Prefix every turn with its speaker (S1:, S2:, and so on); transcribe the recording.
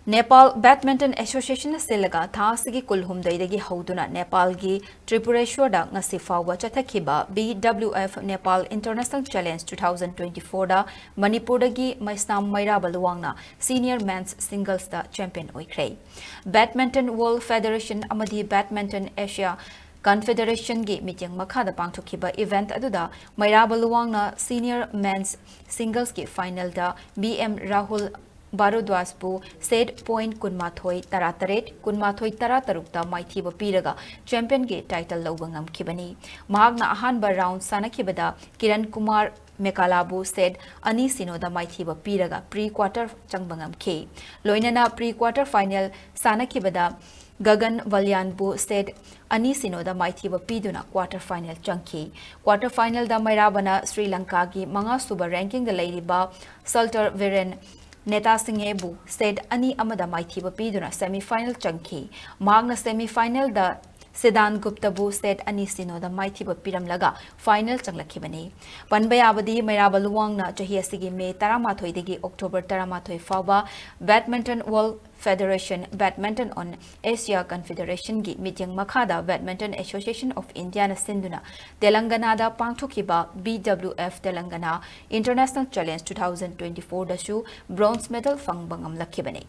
S1: Nepal Badminton Association Silaga Thasigi Kulhumdaidagi Hauduna Nepal gi Tripureshwor da ngasi fawba chathakiba BWF Nepal International Challenge 2024 da Manipur dagi Maisnam Meiraba Luwang na Senior Men's Singles da Champion Oikhre. Badminton World Federation amadi Badminton Asia Confederation gi meeting makhada pangthokhiba event aduda Meiraba Luwang na Senior Men's Singles gi final da BM Rahul Barodwaspu said point kunmathoi tarataret kunmathoi taratarukta maithiba piraga champion ge title lobangam kibani mahagna ahanba round sanakibada Kiran Kumar Mekalabu said ani sinoda maithiba piraga pre-quarter changbangam ke loinana pre-quarter final sanakibada Gagan Valyanbu said ani sinoda maithiba piduna quarter final changki quarter final da Mairabana Sri Lanka gi manga suba ranking da leiriba Salter Viren Neta Singhebu said ani amada maithiba piduna semi-final changki magna semi-final da Siddhan Guptabu said ani sinoda maithiba piramlaga final changlakibani panbayabadi Meiraba Luwang na chahi asigi May 13 dagi October 13 fawba Badminton World Federation Badminton on Asia Confederation gi meeting makhada Badminton Association of India na sinduna Telangana da pangthokhiba BWF Telangana International Challenge 2024 dasu bronze medal fangbangam lakhibani